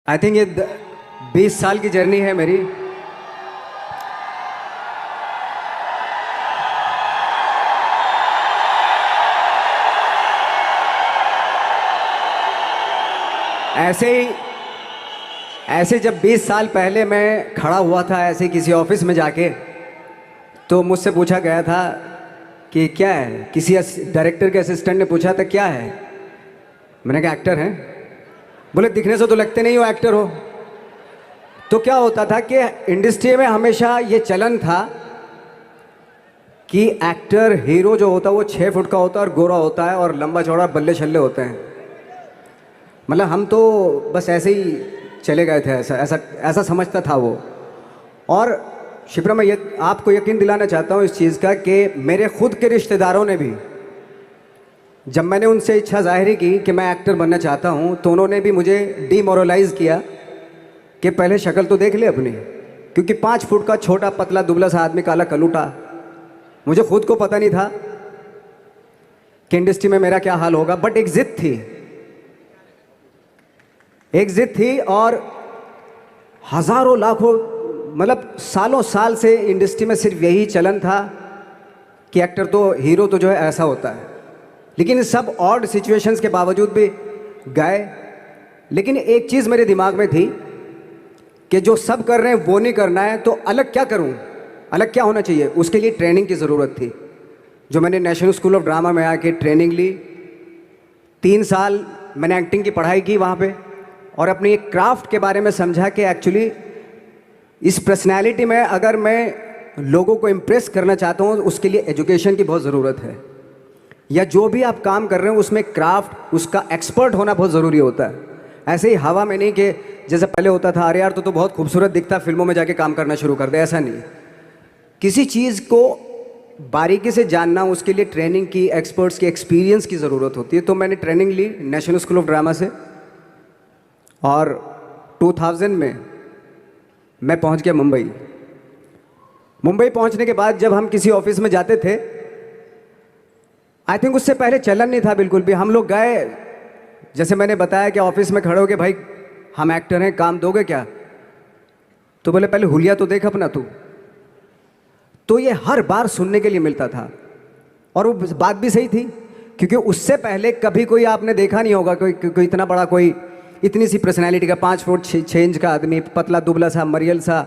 I think ये 20 साल की जर्नी है मेरी। ऐसे जब 20 साल पहले मैं खड़ा हुआ था ऐसे किसी ऑफिस में जाके, तो मुझसे पूछा गया था कि क्या है। किसी डायरेक्टर के असिस्टेंट ने पूछा था क्या है। मैंने कहा एक्टर हैं। बोले दिखने से तो लगते नहीं हो एक्टर हो। तो क्या होता था कि इंडस्ट्री में हमेशा ये चलन था कि एक्टर हीरो जो होता है वो 6 फुट का होता है और गोरा होता है और लंबा चौड़ा बल्ले छल्ले होते हैं। मतलब हम तो बस ऐसे ही चले गए थे, ऐसा ऐसा ऐसा समझता था वो। और शिप्रा, मैं ये आपको यकीन दिलाना चाहता हूँ इस चीज़ का कि मेरे खुद के रिश्तेदारों ने भी, जब मैंने उनसे इच्छा जाहिर की कि मैं एक्टर बनना चाहता हूँ, तो उन्होंने भी मुझे डीमोरलाइज़ किया कि पहले शक्ल तो देख ले अपनी। क्योंकि 5 फुट का छोटा पतला दुबला सा आदमी, काला कलूटा, मुझे खुद को पता नहीं था कि इंडस्ट्री में मेरा क्या हाल होगा। बट एक जिद थी और हज़ारों लाखों, मतलब सालों साल से इंडस्ट्री में सिर्फ यही चलन था कि एक्टर तो, हीरो तो जो है ऐसा होता है। लेकिन सब ऑड सिचुएशंस के बावजूद भी गए। लेकिन एक चीज़ मेरे दिमाग में थी कि जो सब कर रहे हैं वो नहीं करना है, तो अलग क्या करूं, अलग क्या होना चाहिए। उसके लिए ट्रेनिंग की ज़रूरत थी, जो मैंने नेशनल स्कूल ऑफ ड्रामा में आके ट्रेनिंग ली। 3 साल मैंने एक्टिंग की पढ़ाई की वहाँ पे, और अपनी एक क्राफ्ट के बारे में समझा कि एक्चुअली इस पर्सनैलिटी में अगर मैं लोगों को इम्प्रेस करना चाहता हूँ, उसके लिए एजुकेशन की बहुत ज़रूरत है। या जो भी आप काम कर रहे हो उसमें क्राफ्ट, उसका एक्सपर्ट होना बहुत ज़रूरी होता है। ऐसे ही हवा में नहीं कि जैसे पहले होता था, अरे यार तो बहुत खूबसूरत दिखता, फिल्मों में जाके काम करना शुरू कर दे। ऐसा नहीं, किसी चीज़ को बारीकी से जानना, उसके लिए ट्रेनिंग की, एक्सपर्ट्स की, एक्सपीरियंस की ज़रूरत होती है। तो मैंने ट्रेनिंग ली नेशनल स्कूल ऑफ ड्रामा से, और 2000 में मैं पहुंच गया मुंबई पहुंचने के बाद जब हम किसी ऑफिस में जाते थे, आई थिंक उससे पहले चलन नहीं था बिल्कुल भी। हम लोग गए, जैसे मैंने बताया कि ऑफिस में खड़े हो के, भाई हम एक्टर हैं, काम दोगे क्या। तो बोले पहले हुलिया तो देख अपना तू। तो ये हर बार सुनने के लिए मिलता था, और वो बात भी सही थी, क्योंकि उससे पहले कभी कोई आपने देखा नहीं होगा कोई इतना बड़ा, कोई इतनी सी पर्सनैलिटी का 5 फुट 6 इंच का आदमी, पतला दुबला सा मरियल सा,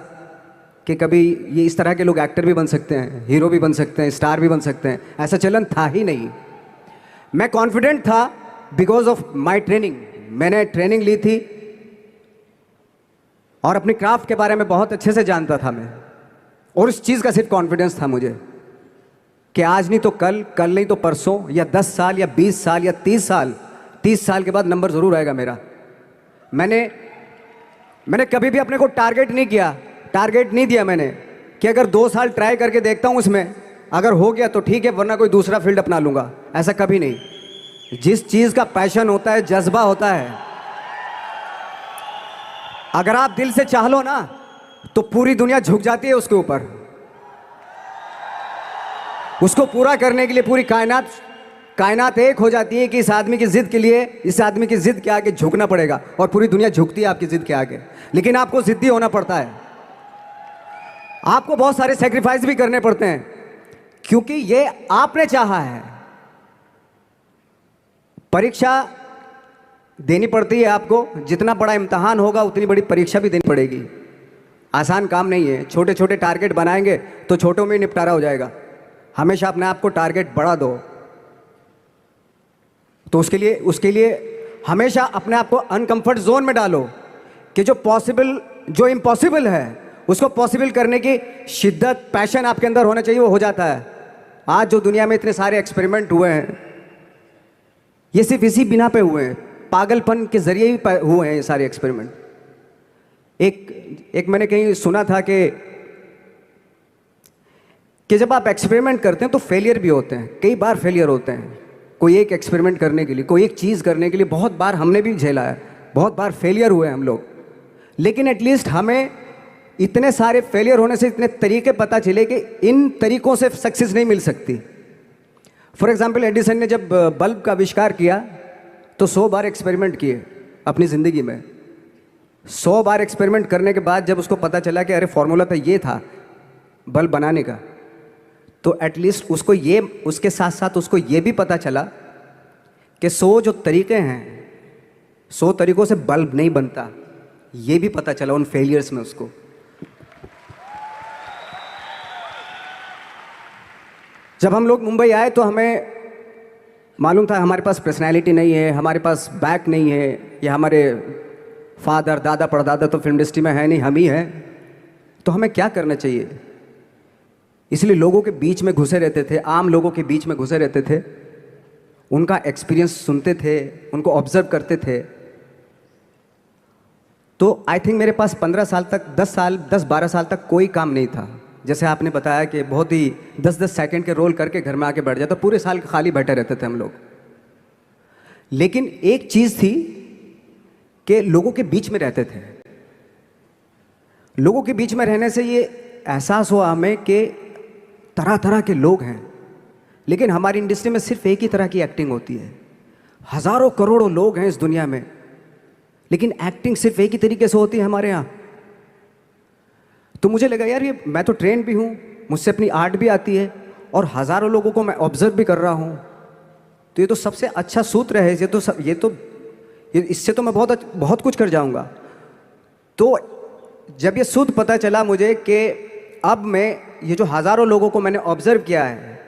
कि कभी ये इस तरह के लोग एक्टर भी बन सकते हैं, हीरो भी बन सकते हैं, स्टार भी बन सकते हैं। ऐसा चलन था ही नहीं। मैं कॉन्फिडेंट था बिकॉज ऑफ माई ट्रेनिंग। मैंने ट्रेनिंग ली थी और अपनी क्राफ्ट के बारे में बहुत अच्छे से जानता था मैं, और उस चीज़ का सिर्फ कॉन्फिडेंस था मुझे कि आज नहीं तो कल, कल नहीं तो परसों, या 10 साल या 20 साल या 30 साल के बाद नंबर ज़रूर आएगा मेरा। मैंने कभी भी अपने को टारगेट नहीं दिया मैंने कि अगर 2 साल ट्राई करके देखता हूँ, उसमें अगर हो गया तो ठीक है, वरना कोई दूसरा फील्ड अपना लूँगा। ऐसा कभी नहीं। जिस चीज़ का पैशन होता है, जज्बा होता है, अगर आप दिल से चाह लो ना, तो पूरी दुनिया झुक जाती है उसके ऊपर। उसको पूरा करने के लिए पूरी कायनात एक हो जाती है कि इस आदमी की जिद के लिए, इस आदमी की जिद के आगे झुकना पड़ेगा, और पूरी दुनिया झुकती है आपकी जिद के आगे। लेकिन आपको जिद्दी होना पड़ता है, आपको बहुत सारे सेक्रीफाइस भी करने पड़ते हैं, क्योंकि ये आपने चाहा है। परीक्षा देनी पड़ती है आपको, जितना बड़ा इम्तहान होगा उतनी बड़ी परीक्षा भी देनी पड़ेगी। आसान काम नहीं है। छोटे छोटे टारगेट बनाएंगे तो छोटों में निपटारा हो जाएगा। हमेशा अपने आप को टारगेट बढ़ा दो। तो उसके लिए हमेशा अपने आप को अनकंफर्ट जोन में डालो, कि जो इम्पॉसिबल है उसको पॉसिबल करने की शिद्दत, पैशन आपके अंदर होना चाहिए, वो हो जाता है। आज जो दुनिया में इतने सारे एक्सपेरिमेंट हुए हैं, ये सिर्फ इसी बिना पे हुए हैं, पागलपन के जरिए ही हुए हैं ये सारे एक्सपेरिमेंट। एक मैंने कहीं सुना था कि जब आप एक्सपेरिमेंट करते हैं तो फेलियर भी होते हैं, कई बार फेलियर होते हैं। कोई एक एक्सपेरिमेंट करने के लिए, कोई एक चीज़ करने के लिए बहुत बार हमने भी झेला है, बहुत बार फेलियर हुए हम लोग। लेकिन एटलीस्ट हमें इतने सारे फेलियर होने से इतने तरीके पता चले कि इन तरीकों से सक्सेस नहीं मिल सकती। फॉर एग्जाम्पल, एडिसन ने जब बल्ब का आविष्कार किया तो 100 बार एक्सपेरिमेंट किए अपनी ज़िंदगी में, 100 बार एक्सपेरिमेंट करने के बाद जब उसको पता चला कि अरे फॉर्मूला तो ये था बल्ब बनाने का, तो एटलीस्ट उसको ये, उसके साथ साथ उसको ये भी पता चला कि 100 जो तरीके हैं, 100 तरीकों से बल्ब नहीं बनता, ये भी पता चला उन फेलियर्स में उसको। जब हम लोग मुंबई आए तो हमें मालूम था हमारे पास पर्सनैलिटी नहीं है, हमारे पास बैक नहीं है, या हमारे फादर दादा परदादा तो फिल्म इंडस्ट्री में है नहीं, हम ही हैं, तो हमें क्या करना चाहिए। इसलिए लोगों के बीच में घुसे रहते थे, आम लोगों के बीच में घुसे रहते थे, उनका एक्सपीरियंस सुनते थे, उनको ऑब्जर्व करते थे। तो आई थिंक मेरे पास 15 साल तक, 10-12 साल तक कोई काम नहीं था। जैसे आपने बताया कि बहुत ही 10-10 सेकंड के रोल करके घर में आके बैठ जाता, पूरे साल खाली बैठे रहते थे हम लोग। लेकिन एक चीज़ थी कि लोगों के बीच में रहते थे। लोगों के बीच में रहने से ये एहसास हुआ हमें कि तरह तरह के लोग हैं, लेकिन हमारी इंडस्ट्री में सिर्फ एक ही तरह की एक्टिंग होती है। हज़ारों करोड़ों लोग हैं इस दुनिया में, लेकिन एक्टिंग सिर्फ एक ही तरीके से होती है हमारे यहाँ। तो मुझे लगा यार, ये मैं तो ट्रेन भी हूँ, मुझसे अपनी आर्ट भी आती है, और हज़ारों लोगों को मैं ऑब्जर्व भी कर रहा हूँ, तो ये तो सबसे अच्छा सूत्र है। इससे तो मैं बहुत कुछ कर जाऊँगा। तो जब ये सूत्र पता चला मुझे कि अब मैं ये जो हज़ारों लोगों को मैंने ऑब्जर्व किया है,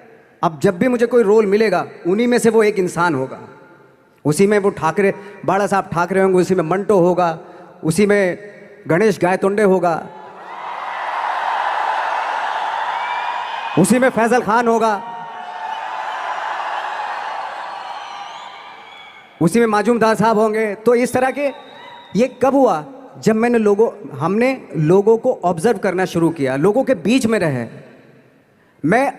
अब जब भी मुझे कोई रोल मिलेगा उन्हीं में से वो एक इंसान होगा। उसी में वो ठाकरे, बाला साहब ठाकरे होंगे, उसी में मंटो होगा, उसी में गणेश गायतोंडे होगा, उसी में फैजल खान होगा, उसी में माजूमदार साहब होंगे। तो इस तरह के, ये कब हुआ? जब हमने लोगों को ऑब्जर्व करना शुरू किया, लोगों के बीच में रहे। मैं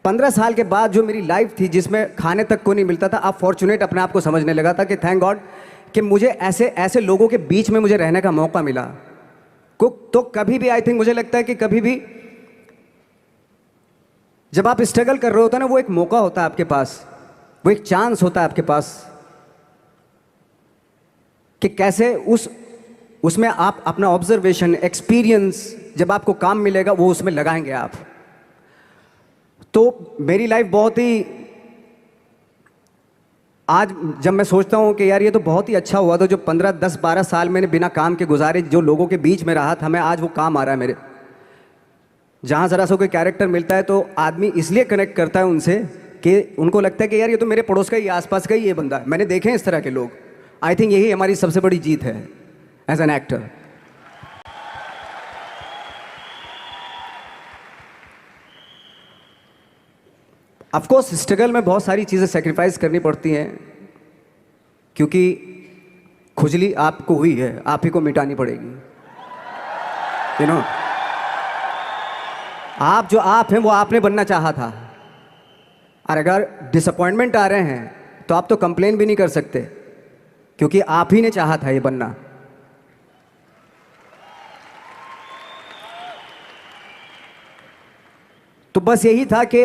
15 साल के बाद जो मेरी लाइफ थी, जिसमें खाने तक को नहीं मिलता था, अब फॉर्चुनेट अपने आप को समझने लगा था कि थैंक गॉड कि मुझे ऐसे ऐसे लोगों के बीच में मुझे रहने का मौका मिला। तो कभी भी, आई थिंक मुझे लगता है कि कभी भी जब आप स्ट्रगल कर रहे होते हैं ना, वो एक मौका होता है आपके पास, वो एक चांस होता है आपके पास कि कैसे उसमें आप अपना ऑब्जर्वेशन, एक्सपीरियंस, जब आपको काम मिलेगा वो उसमें लगाएंगे आप। तो मेरी लाइफ बहुत ही, आज जब मैं सोचता हूँ कि यार ये तो बहुत ही अच्छा हुआ था, जो 15, 10, 12 साल मैंने बिना काम के गुजारे, जो लोगों के बीच में रहा था मैं, आज वो काम आ रहा है मेरे। जहाँ ज़रा सा कोई कैरेक्टर मिलता है तो आदमी इसलिए कनेक्ट करता है उनसे कि उनको लगता है कि यार ये तो मेरे पड़ोस का ही, आसपास का ही ये बंदा है। मैंने देखे हैं इस तरह के लोग। आई थिंक यही हमारी सबसे बड़ी जीत है as an actor. Of course struggle में बहुत सारी चीज़ें सेक्रीफाइस करनी पड़ती हैं, क्योंकि खुजली आपको हुई है, आप ही को मिटानी पड़ेगी। यू नो, आप जो आप हैं वो आपने बनना चाहा था, और अगर डिसअपॉइंटमेंट आ रहे हैं तो आप तो कंप्लेन भी नहीं कर सकते, क्योंकि आप ही ने चाहा था ये बनना। तो बस यही था कि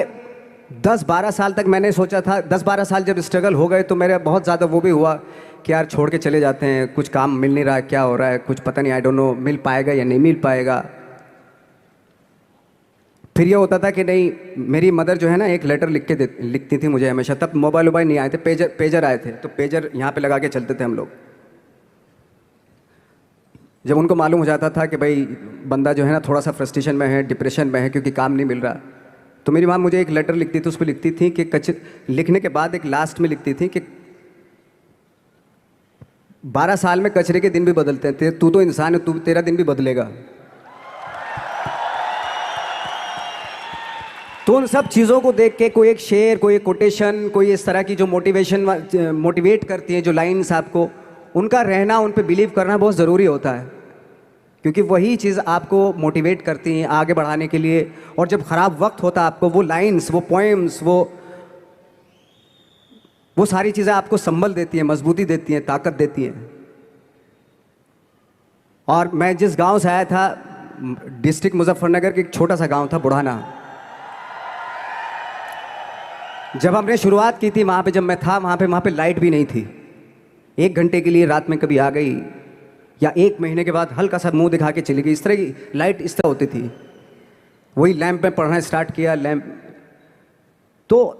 10-12 साल तक मैंने सोचा था, 10-12 साल जब स्ट्रगल हो गए तो मेरे बहुत ज़्यादा वो भी हुआ कि यार छोड़ के चले जाते हैं, कुछ काम मिल नहीं रहा है, क्या हो रहा है कुछ पता नहीं, आई डोंट नो मिल पाएगा या नहीं मिल पाएगा। फिर ये होता था कि नहीं, मेरी मदर जो है ना, एक लेटर लिखती थी मुझे हमेशा। तब मोबाइल नहीं आए थे, पेजर आए थे, तो पेजर यहाँ पे लगा के चलते थे हम लोग। जब उनको मालूम हो जाता था कि भाई बंदा जो है ना थोड़ा सा फ्रस्ट्रेशन में है, डिप्रेशन में है, क्योंकि काम नहीं मिल रहा, तो मेरी माँ मुझे एक लेटर लिखती थी। उस पर लिखती थी कि लिखने के बाद एक लास्ट में लिखती थी कि 12 साल में कचरे के दिन भी बदलते हैं, तू तो इंसान है, तेरा दिन भी बदलेगा। तो उन सब चीज़ों को देख के कोई एक शेर, कोई एक कोटेशन, कोई इस तरह की जो मोटिवेट करती है, जो लाइन्स आपको, उनका रहना, उन पे बिलीव करना बहुत ज़रूरी होता है, क्योंकि वही चीज़ आपको मोटिवेट करती हैं आगे बढ़ाने के लिए। और जब ख़राब वक्त होता है आपको, वो लाइन्स, वो पोएम्स, वो सारी चीज़ें आपको संबल देती हैं, मजबूती देती हैं, ताकत देती हैं। और मैं जिस गांव से आया था, डिस्ट्रिक्ट मुजफ्फरनगर के एक छोटा सा गांव था बुढ़ाना, जब हमने शुरुआत की थी वहाँ पे, जब मैं था वहाँ पे लाइट भी नहीं थी। 1 घंटे के लिए रात में कभी आ गई या 1 महीने के बाद हल्का सा मुंह दिखा के चली गई। इस तरह की लाइट इस तरह होती थी। वही लैंप में पढ़ना स्टार्ट किया, लैंप। तो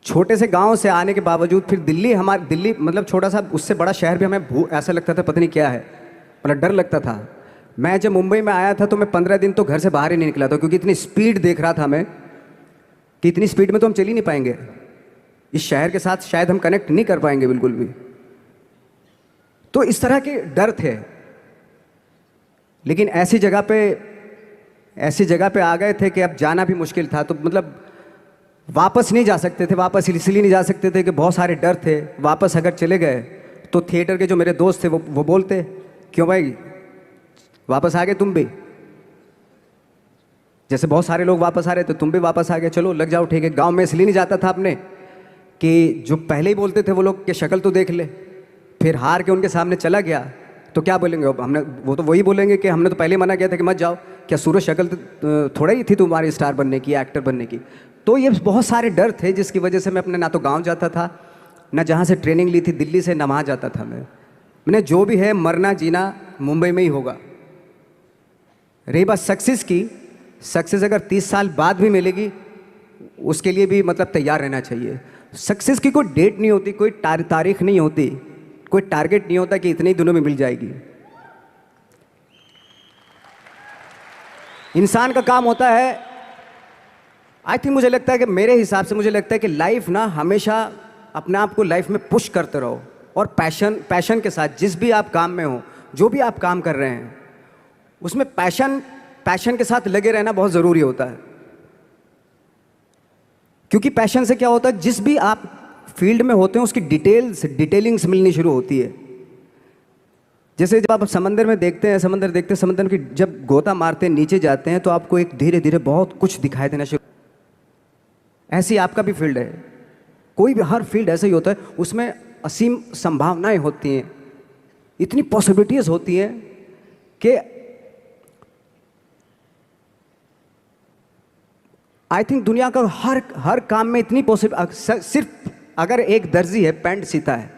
छोटे से गांव से आने के बावजूद फिर दिल्ली मतलब छोटा सा, उससे बड़ा शहर भी हमें ऐसा लगता था पता नहीं क्या है, मतलब डर लगता था। मैं जब मुंबई में आया था तो मैं 15 दिन तो घर से बाहर ही नहीं निकला था, क्योंकि इतनी स्पीड देख रहा था मैं कि इतनी स्पीड में तो हम चल ही नहीं पाएंगे, इस शहर के साथ शायद हम कनेक्ट नहीं कर पाएंगे बिल्कुल भी। तो इस तरह के डर थे। लेकिन ऐसी जगह पे आ गए थे कि अब जाना भी मुश्किल था। तो मतलब वापस नहीं जा सकते थे। वापस इसलिए नहीं जा सकते थे कि बहुत सारे डर थे। वापस अगर चले गए तो थिएटर के जो मेरे दोस्त थे वो बोलते, क्यों भाई वापस आ गए तुम भी, जैसे बहुत सारे लोग वापस आ रहे थे तुम भी वापस आ गए, चलो लग जाओ ठीक है। गांव में इसलिए नहीं जाता था अपने कि जो पहले ही बोलते थे वो लोग कि शक्ल तो देख ले, फिर हार के उनके सामने चला गया तो क्या बोलेंगे अब हमने, वो तो वही बोलेंगे कि हमने तो पहले मना किया था कि मत जाओ, क्या सूरज शक्ल तो थोड़ा ही थी तुम्हारी स्टार बनने की, एक्टर बनने की। तो ये बहुत सारे डर थे जिसकी वजह से मैं अपने ना तो गांव जाता था, ना जहाँ से ट्रेनिंग ली थी दिल्ली से, ना वहाँ जाता था। मैंने जो भी है मरना जीना मुंबई में ही होगा। रही बात सक्सेस की, सक्सेस अगर 30 साल बाद भी मिलेगी उसके लिए भी मतलब तैयार रहना चाहिए। सक्सेस की कोई डेट नहीं होती, कोई तारीख नहीं होती, कोई टारगेट नहीं होता कि इतने ही दिनों में मिल जाएगी। इंसान का काम होता है, आई थिंक मुझे लगता है कि मेरे हिसाब से मुझे लगता है कि लाइफ ना हमेशा अपने आप को लाइफ में पुश करते रहो, और पैशन के साथ जिस भी आप काम में हो, जो भी आप काम कर रहे हैं उसमें पैशन के साथ लगे रहना बहुत ज़रूरी होता है। क्योंकि पैशन से क्या होता है, जिस भी आप फील्ड में होते हैं उसकी डिटेलिंग्स मिलनी शुरू होती है। जैसे जब आप समंदर में देखते हैं, समंदर की जब गोता मारते हैं नीचे जाते हैं तो आपको एक धीरे धीरे बहुत कुछ दिखाई देना शुरू। ऐसी आपका भी फील्ड है, कोई भी हर फील्ड ऐसा ही होता है, उसमें असीम संभावनाएं होती हैं, इतनी पॉसिबिलिटीज होती हैं कि आई थिंक दुनिया का हर काम में इतनी सिर्फ अगर एक दर्जी है पैंट सीता है,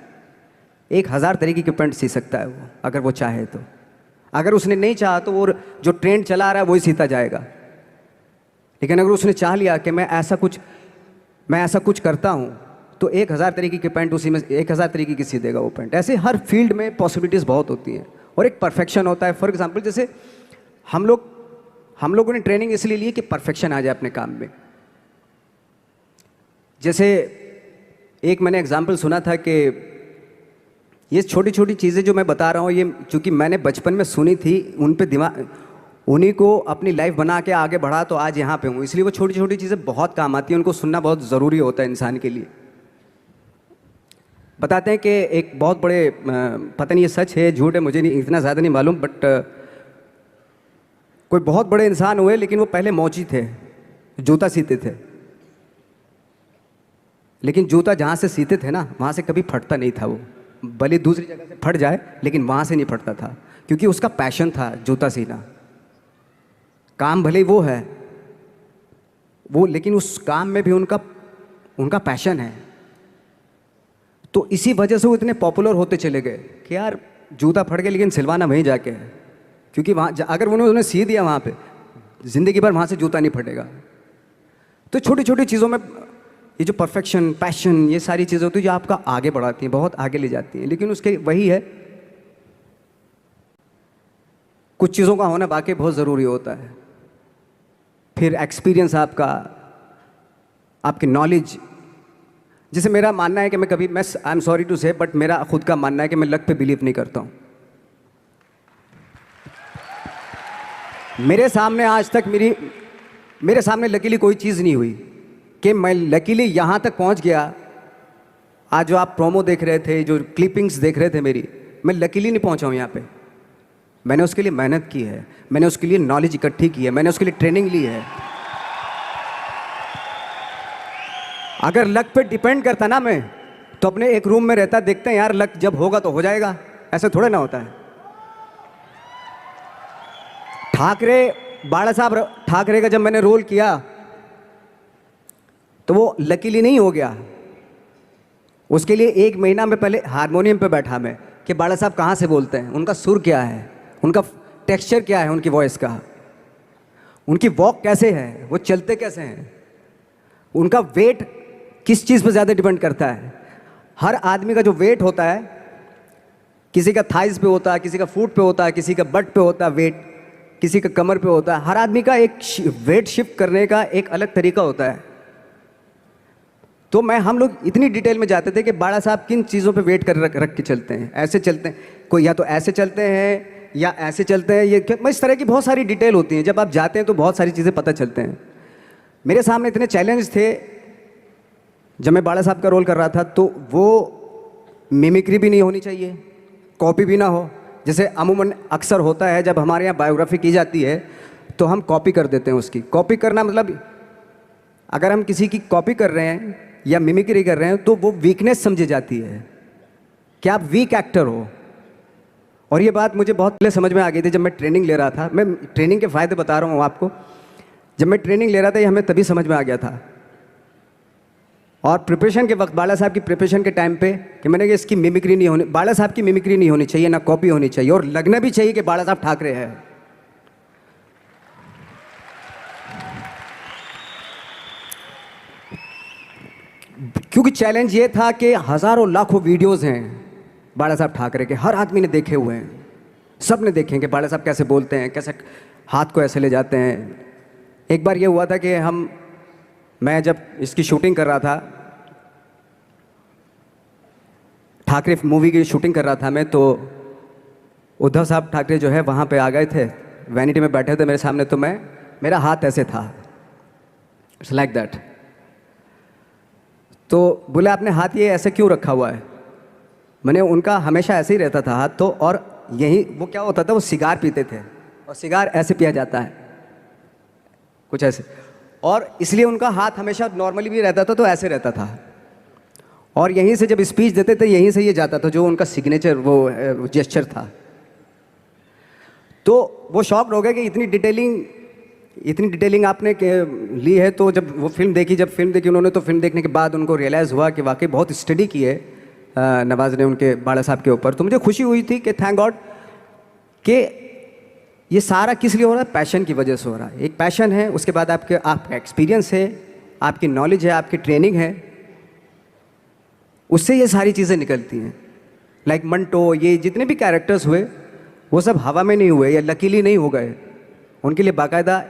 1000 तरीके की पैंट सी सकता है वो, अगर वो चाहे तो। अगर उसने नहीं चाहा तो वो जो ट्रेंड चला रहा है वही सीता जाएगा। लेकिन अगर उसने चाह लिया कि मैं ऐसा कुछ करता हूँ तो 1000 तरीके की पैंट उसी में 1000 तरीके की सी देगा वो पैंट। ऐसे हर फील्ड में पॉसिबिलिटीज़ बहुत होती हैं और एक परफेक्शन होता है। फॉर एग्जाम्पल जैसे हम लोगों ने ट्रेनिंग इसलिए ली कि परफेक्शन आ जाए अपने काम में। जैसे एक मैंने एग्जाम्पल सुना था कि ये छोटी छोटी चीज़ें जो मैं बता रहा हूँ, ये चूँकि मैंने बचपन में सुनी थी, उन पे उन्हीं को अपनी लाइफ बना के आगे बढ़ा तो आज यहाँ पे हूँ। इसलिए वो छोटी छोटी चीज़ें बहुत काम आती हैं, उनको सुनना बहुत ज़रूरी होता है इंसान के लिए। बताते हैं कि एक बहुत बड़े, पता नहीं ये सच है झूठ है मुझे नहीं इतना ज़्यादा नहीं मालूम, बट कोई बहुत बड़े इंसान हुए, लेकिन वो पहले मौची थे, जूता सीते थे। लेकिन जूता जहाँ से सीते थे ना वहाँ से कभी फटता नहीं था वो, भले दूसरी जगह से फट जाए लेकिन वहाँ से नहीं फटता था, क्योंकि उसका पैशन था जूता सीना। काम भले वो है वो, लेकिन उस काम में भी उनका पैशन है। तो इसी वजह से वो इतने पॉपुलर होते चले गए कि यार जूता फट गया लेकिन सिलवाना वहीं जाके है, क्योंकि वहाँ अगर उन्हें सी दिया वहाँ पे ज़िंदगी भर वहाँ से जूता नहीं फटेगा। तो छोटी छोटी चीज़ों में ये जो परफेक्शन, पैशन, ये सारी चीज़ें होती हैं जो आपका आगे बढ़ाती हैं, बहुत आगे ले जाती हैं। लेकिन उसके वही है, कुछ चीज़ों का होना वाकई बहुत ज़रूरी होता है। फिर एक्सपीरियंस आपकी नॉलेज। जैसे मेरा मानना है कि मैं आई एम सॉरी टू से, बट मेरा खुद का मानना है कि मैं लक पे बिलीव नहीं करता हूँ। मेरे सामने आज तक मेरे सामने लकीली कोई चीज़ नहीं हुई कि मैं लकीली यहाँ तक पहुँच गया। आज जो आप प्रोमो देख रहे थे, जो क्लिपिंग्स देख रहे थे मेरी, मैं लकीली नहीं पहुँचा हूँ यहाँ पे। मैंने उसके लिए मेहनत की है, मैंने उसके लिए नॉलेज इकट्ठी की है, मैंने उसके लिए ट्रेनिंग ली है। अगर लक पे डिपेंड करता ना मैं, तो अपने एक रूम में रहता, देखते हैं यार लक जब होगा तो हो जाएगा, ऐसा थोड़ा ना होता है। बाला साहब ठाकरे का जब मैंने रोल किया तो वो लकीली नहीं हो गया। उसके लिए 1 महीना में पहले हारमोनियम पे बैठा मैं, कि बाला साहब कहाँ से बोलते हैं, उनका सुर क्या है, उनका टेक्सचर क्या है उनकी वॉइस का, उनकी वॉक कैसे है, वो चलते कैसे हैं, उनका वेट किस चीज़ पर ज़्यादा डिपेंड करता है। हर आदमी का जो वेट होता है, किसी का थाइस पे होता है, किसी का फुट पे होता है, किसी का बट पे होता है वेट, किसी का कमर पे होता है। हर आदमी का एक वेट शिफ्ट करने का एक अलग तरीका होता है। तो हम लोग इतनी डिटेल में जाते थे कि बाला साहब किन चीज़ों पे वेट कर रख के चलते हैं, ऐसे चलते हैं, कोई या तो ऐसे चलते हैं या ऐसे चलते हैं, ये इस तरह की बहुत सारी डिटेल होती हैं। जब आप जाते हैं तो बहुत सारी चीज़ें पता चलते हैं। मेरे सामने इतने चैलेंज थे जब मैं बाला साहब का रोल कर रहा था, तो वो मिमिक्री भी नहीं होनी चाहिए, कॉपी भी ना हो। जैसे अमूमन अक्सर होता है जब हमारे यहाँ बायोग्राफी की जाती है तो हम कॉपी कर देते हैं उसकी। कॉपी करना मतलब अगर हम किसी की कॉपी कर रहे हैं या मिमिक्री कर रहे हैं तो वो वीकनेस समझी जाती है कि आप वीक एक्टर हो। और ये बात मुझे बहुत पहले समझ में आ गई थी जब मैं ट्रेनिंग ले रहा था। मैं ट्रेनिंग के फ़ायदे बता रहा हूँ आपको। जब मैं ट्रेनिंग ले रहा था ये हमें तभी समझ में आ गया था। और प्रिपरेशन के वक्त, बाला साहब की प्रिपरेशन के टाइम पे, कि मैंने कहा इसकी मिमिक्री नहीं होनी, बाला साहब की मिमिक्री नहीं होनी चाहिए, ना कॉपी होनी चाहिए, और लगना भी चाहिए कि बाला साहब ठाकरे हैं। क्योंकि चैलेंज ये था कि हज़ारों लाखों वीडियोस हैं बाला साहब ठाकरे के, हर आदमी ने देखे हुए हैं, सब ने देखे हैं कि बाला साहब कैसे बोलते हैं, कैसे हाथ को ऐसे ले जाते हैं। एक बार ये हुआ था कि मैं जब इसकी शूटिंग कर रहा था, ठाकरे मूवी की शूटिंग कर रहा था मैं, तो उद्धव साहब ठाकरे जो है वहाँ पे आ गए थे, वैनिटी में बैठे थे मेरे सामने। तो मेरा हाथ ऐसे था, इट्स लाइक दैट। तो बोले आपने हाथ ये ऐसे क्यों रखा हुआ है? मैंने उनका हमेशा ऐसे ही रहता था हाथ। तो और यही वो क्या होता था, वो सिगार पीते थे और सिगार ऐसे पिया जाता है कुछ ऐसे, और इसलिए उनका हाथ हमेशा नॉर्मली भी रहता था तो ऐसे रहता था। और यहीं से जब स्पीच देते थे यहीं से ये जाता था, जो उनका सिग्नेचर वो जेस्चर था। तो वो शॉक्ड हो गए कि इतनी डिटेलिंग आपने ली है। तो जब फिल्म देखी उन्होंने, तो फिल्म देखने के बाद उनको रियलाइज़ हुआ कि वाकई बहुत स्टडी की है नवाज़ ने उनके बाला साहब के ऊपर। तो मुझे खुशी हुई थी कि थैंक गॉड कि ये सारा किस लिए हो रहा है, पैशन की वजह से हो रहा है। एक पैशन है, उसके बाद आपका एक्सपीरियंस है, आपकी नॉलेज है, आपकी ट्रेनिंग है, उससे ये सारी चीज़ें निकलती हैं। लाइक मंटो, ये जितने भी कैरेक्टर्स हुए वो सब हवा में नहीं हुए या लकीली नहीं हो गए। उनके लिए बाकायदा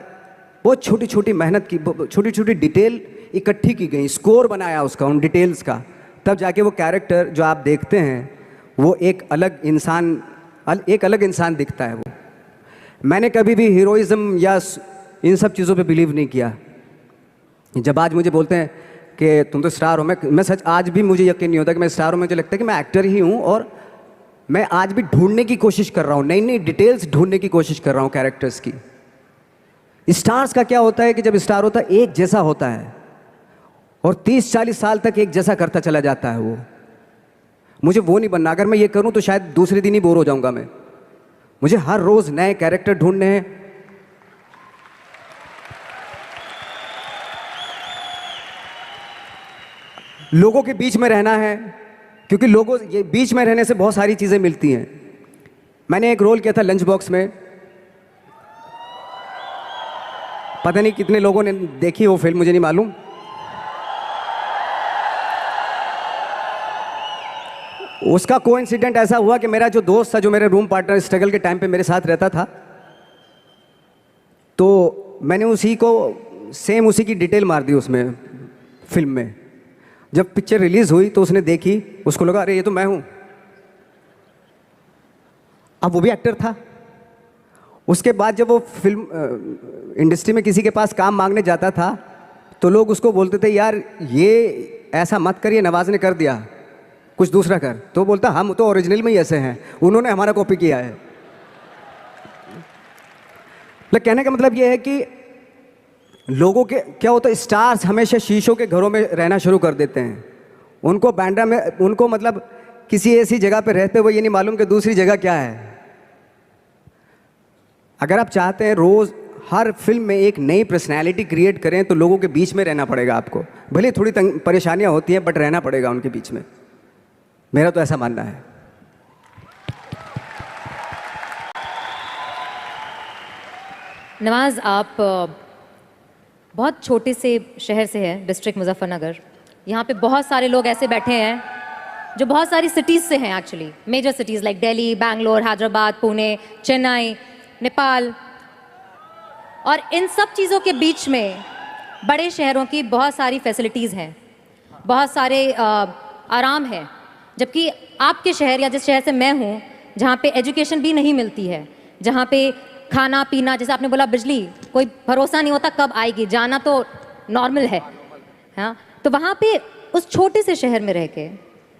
बहुत छोटी छोटी मेहनत की, छोटी छोटी डिटेल इकट्ठी की गई, स्कोर बनाया उसका, उन डिटेल्स का, तब जाके वो कैरेक्टर जो आप देखते हैं वो एक अलग इंसान दिखता है। वो मैंने कभी भी हीरोइज़्म या इन सब चीज़ों पे बिलीव नहीं किया। जब आज मुझे बोलते हैं कि तुम तो स्टार हो, मैं सच आज भी मुझे यकीन नहीं होता कि मैं स्टार हूँ। मुझे लगता है कि मैं एक्टर ही हूँ, और मैं आज भी ढूंढने की कोशिश कर रहा हूँ, नई नई डिटेल्स ढूंढने की कोशिश कर रहा हूँ कैरेक्टर्स की। स्टार्स का क्या होता है कि जब स्टार होता है एक जैसा होता है और 30-40 साल तक एक जैसा करता चला जाता है वो। मुझे वो नहीं बनना। अगर मैं ये करूँ तो शायद दूसरे दिन ही बोर हो जाऊँगा मैं। मुझे हर रोज़ नए कैरेक्टर ढूंढने हैं। लोगों के बीच में रहना है, क्योंकि लोगों ये बीच में रहने से बहुत सारी चीज़ें मिलती हैं। मैंने एक रोल किया था लंच बॉक्स में, पता नहीं कितने लोगों ने देखी वो फिल्म, मुझे नहीं मालूम। उसका कोइंसिडेंट ऐसा हुआ कि मेरा जो दोस्त था, जो मेरे रूम पार्टनर स्ट्रगल के टाइम पे मेरे साथ रहता था, तो मैंने उसी की डिटेल मार दी उसमें फिल्म में। जब पिक्चर रिलीज़ हुई तो उसने देखी, उसको लगा अरे ये तो मैं हूँ। अब वो भी एक्टर था। उसके बाद जब वो फिल्म इंडस्ट्री में किसी के पास काम मांगने जाता था तो लोग उसको बोलते थे यार ये ऐसा मत करिए, नवाज़ ने कर दिया, कुछ दूसरा कर। तो बोलता हम तो ओरिजिनल में ही ऐसे हैं, उन्होंने हमारा कॉपी किया है। लेकिन कहने का मतलब ये है कि लोगों के क्या होता है, स्टार्स हमेशा शीशों के घरों में रहना शुरू कर देते हैं। उनको बैंड्रा में, उनको मतलब किसी ऐसी जगह पे रहते हुए ये नहीं मालूम कि दूसरी जगह क्या है। अगर आप चाहते हैं रोज़ हर फिल्म में एक नई पर्सनैलिटी क्रिएट करें तो लोगों के बीच में रहना पड़ेगा आपको। भले थोड़ी परेशानियां होती हैं बट रहना पड़ेगा उनके बीच में। मेरा तो ऐसा मानना है। नवाज़, आप बहुत छोटे से शहर से हैं, डिस्ट्रिक्ट मुजफ्फरनगर। यहाँ पे बहुत सारे लोग ऐसे बैठे हैं जो बहुत सारी सिटीज़ से हैं, actually major cities like Delhi, Bangalore, Hyderabad, Pune, Chennai, Nepal. और इन सब चीज़ों के बीच में बड़े शहरों की बहुत सारी फैसिलिटीज़ हैं, बहुत सारे आराम है। जबकि आपके शहर या जिस शहर से मैं हूँ, जहाँ पे एजुकेशन भी नहीं मिलती है, जहाँ पे खाना पीना, जैसे आपने बोला बिजली, कोई भरोसा नहीं होता कब आएगी, जाना तो नॉर्मल है। हाँ, तो वहाँ पे उस छोटे से शहर में रह के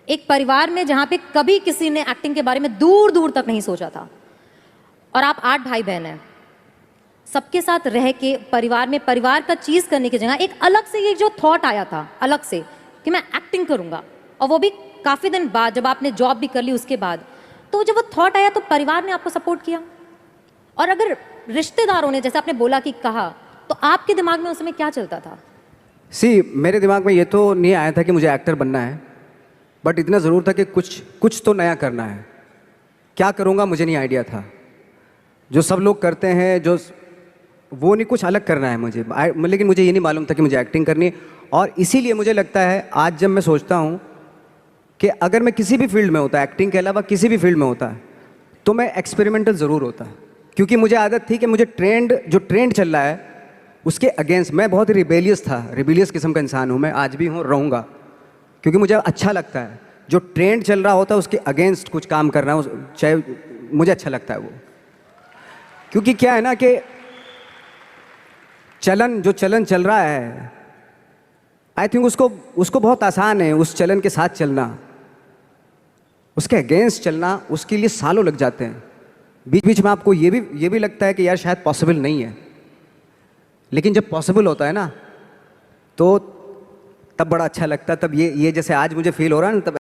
एक परिवार में जहाँ पे कभी किसी ने एक्टिंग के बारे में दूर दूर तक नहीं सोचा था, और आप 8 भाई बहन हैं, सबके साथ रह के परिवार में परिवार का चीज़ करने की जगह एक अलग से ये जो थॉट आया था अलग से कि मैं एक्टिंग करूँगा, और वो भी काफ़ी दिन बाद जब आपने जॉब भी कर ली उसके बाद, तो जब वो थॉट आया तो परिवार ने आपको सपोर्ट किया। और अगर रिश्तेदारों ने, जैसे आपने बोला कि कहा, तो आपके दिमाग में उस समय क्या चलता था? मेरे दिमाग में ये तो नहीं आया था कि मुझे एक्टर बनना है, बट इतना ज़रूर था कि कुछ तो नया करना है। क्या करूँगा मुझे नहीं आइडिया था। जो सब लोग करते हैं जो वो नहीं, कुछ अलग करना है मुझे। लेकिन मुझे ये नहीं मालूम था कि मुझे एक्टिंग करनी है। और इसीलिए मुझे लगता है आज जब मैं सोचता हूँ कि अगर मैं किसी भी फील्ड में होता, एक्टिंग के अलावा किसी भी फील्ड में होता, तो मैं एक्सपेरिमेंटल ज़रूर होता। क्योंकि मुझे आदत थी कि मुझे जो ट्रेंड चल रहा है उसके अगेंस्ट, मैं बहुत रिबेलियस था, रिबेलियस किस्म का इंसान हूँ मैं, आज भी हूँ, रहूँगा। क्योंकि मुझे अच्छा लगता है जो ट्रेंड चल रहा होता है उसके अगेंस्ट कुछ काम करना, चाहे मुझे अच्छा लगता है वो। क्योंकि क्या है ना कि जो चलन चल रहा है, आई थिंक उसको बहुत आसान है उस चलन के साथ चलना। उसके अगेंस्ट चलना, उसके लिए सालों लग जाते हैं। बीच बीच में आपको ये भी लगता है कि यार शायद पॉसिबल नहीं है, लेकिन जब पॉसिबल होता है ना तो तब बड़ा अच्छा लगता है। तब ये जैसे आज मुझे फील हो रहा है ना, तब